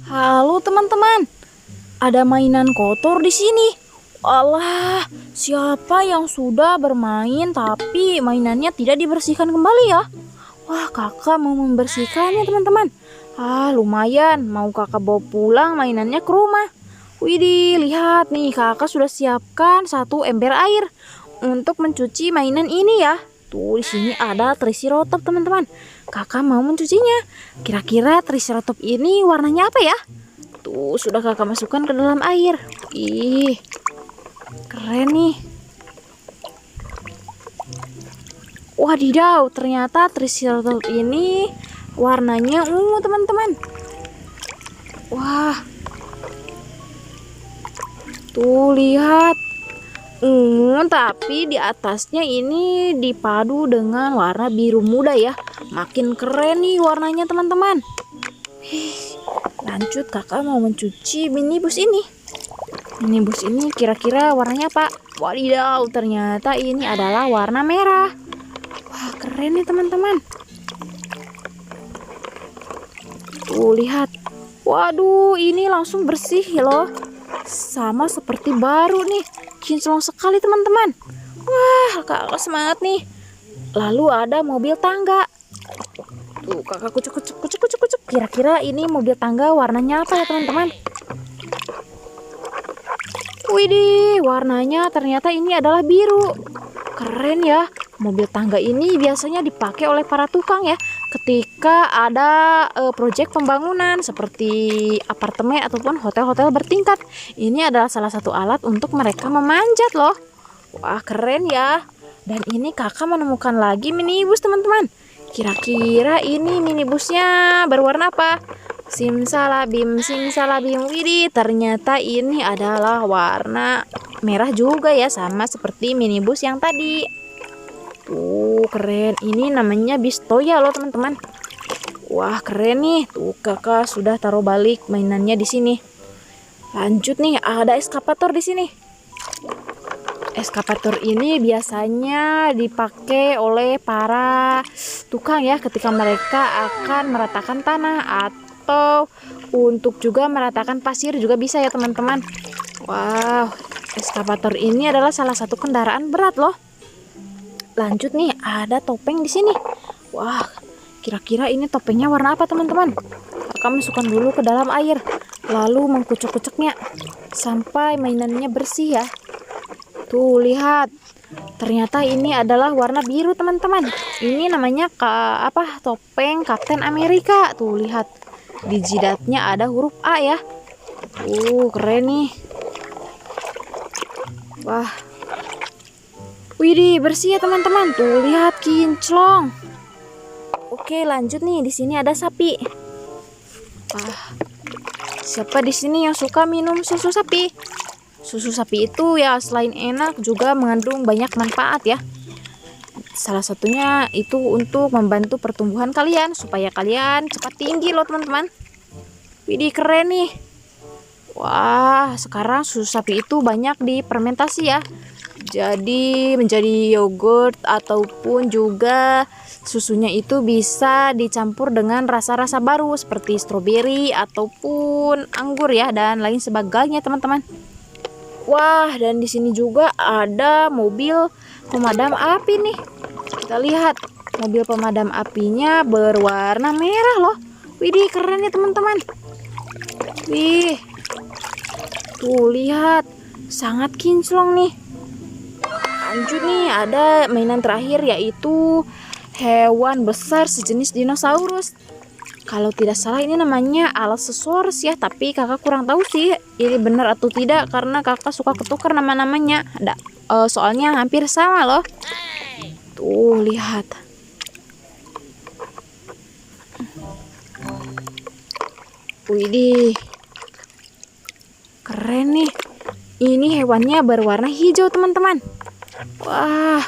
Halo teman-teman, ada mainan kotor di sini. Alah, siapa yang sudah bermain tapi mainannya tidak dibersihkan kembali ya? Wah, kakak mau membersihkannya teman-teman. Lumayan, mau kakak bawa pulang mainannya ke rumah. Widih, lihat nih, kakak sudah siapkan satu ember air untuk mencuci mainan ini ya. Tuh, di sini ada triceratops teman-teman. Kakak mau mencucinya. Kira-kira triceratops ini warnanya apa ya? Tuh, sudah kakak masukkan ke dalam air. Ih, keren nih. Wadidaw, ternyata triceratops ini warnanya ungu teman-teman. Wah, tuh lihat. Tapi di atasnya ini dipadu dengan warna biru muda ya. Makin keren nih warnanya teman-teman. Lanjut, kakak mau mencuci minibus ini. Minibus ini kira-kira warnanya apa? Wadidaw, ternyata ini adalah warna merah. Wah, keren nih teman-teman. Tuh, lihat. Waduh, ini langsung bersih loh. Sama seperti baru nih. Kinclong sekali teman-teman. Wah, kakak semangat nih. Lalu ada mobil tangga. Tuh, kakak kucuk. Kira-kira ini mobil tangga warnanya apa ya teman-teman? Widih, warnanya ternyata ini adalah biru. Keren ya. Mobil tangga ini biasanya dipakai oleh para tukang ya ketika ada proyek pembangunan seperti apartemen ataupun hotel-hotel bertingkat. Ini adalah salah satu alat untuk mereka memanjat loh. Wah, keren ya. Dan ini kakak menemukan lagi minibus teman-teman. Kira-kira ini minibusnya berwarna apa? Simsalabim, simsalabim. Widih, ternyata ini adalah warna merah juga ya, sama seperti minibus yang tadi. Tuh, keren. Ini namanya Bistoya loh teman-teman. Wah, keren nih. Tuh, kakak sudah taruh balik mainannya di sini. Lanjut nih, ada eskavator di sini. Eskavator ini biasanya dipakai oleh para tukang ya ketika mereka akan meratakan tanah atau untuk juga meratakan pasir juga bisa ya teman-teman. Wow, eskavator ini adalah salah satu kendaraan berat loh. Lanjut nih, ada topeng di sini. Wah, kira-kira ini topengnya warna apa teman-teman? Kakak masukkan dulu ke dalam air, lalu mengkucek-kuceknya sampai mainannya bersih ya. Tuh, lihat. Ternyata ini adalah warna biru teman-teman. Ini namanya topeng Kapten Amerika. Tuh, lihat. Di jidatnya ada huruf A ya. Keren nih. Wah. Widih, bersih ya teman-teman. Tuh, lihat kinclong. Oke, lanjut nih. Di sini ada sapi. Wah. Siapa di sini yang suka minum susu sapi? Susu sapi itu ya selain enak juga mengandung banyak manfaat ya. Salah satunya itu untuk membantu pertumbuhan kalian supaya kalian cepat tinggi loh teman-teman. Widih, keren nih. Wah, sekarang susu sapi itu banyak difermentasi ya. Jadi menjadi yogurt ataupun juga susunya itu bisa dicampur dengan rasa-rasa baru seperti stroberi ataupun anggur ya dan lain sebagainya teman-teman. Wah, dan di sini juga ada mobil pemadam api nih. Kita lihat, mobil pemadam apinya berwarna merah loh. Widih, keren ya teman-teman. Wih, tuh lihat, sangat kinclong nih. Lanjut nih, ada mainan terakhir yaitu hewan besar sejenis dinosaurus. Kalau tidak salah ini namanya Allosaurus ya, tapi kakak kurang tahu sih ini benar atau tidak karena kakak suka ketukar nama-namanya. Soalnya hampir sama loh. Tuh, lihat. Widih. Keren nih. Ini hewannya berwarna hijau, teman-teman. Wah.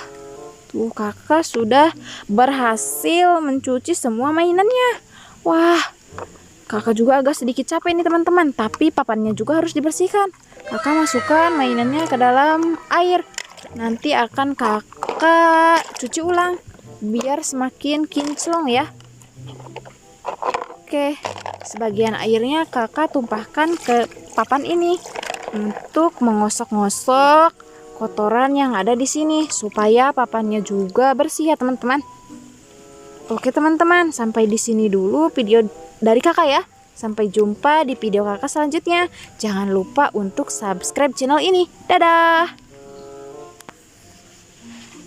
Tuh, kakak sudah berhasil mencuci semua mainannya. Wah, kakak juga agak sedikit capek nih teman-teman, tapi papannya juga harus dibersihkan. Kakak masukkan mainannya ke dalam air. Nanti akan kakak cuci ulang biar semakin kinclong ya. Oke, sebagian airnya kakak tumpahkan ke papan ini untuk mengosok-ngosok kotoran yang ada di sini supaya papannya juga bersih ya teman-teman. Oke teman-teman, sampai di sini dulu video dari kakak ya. Sampai jumpa di video kakak selanjutnya. Jangan lupa untuk subscribe channel ini. Dadah!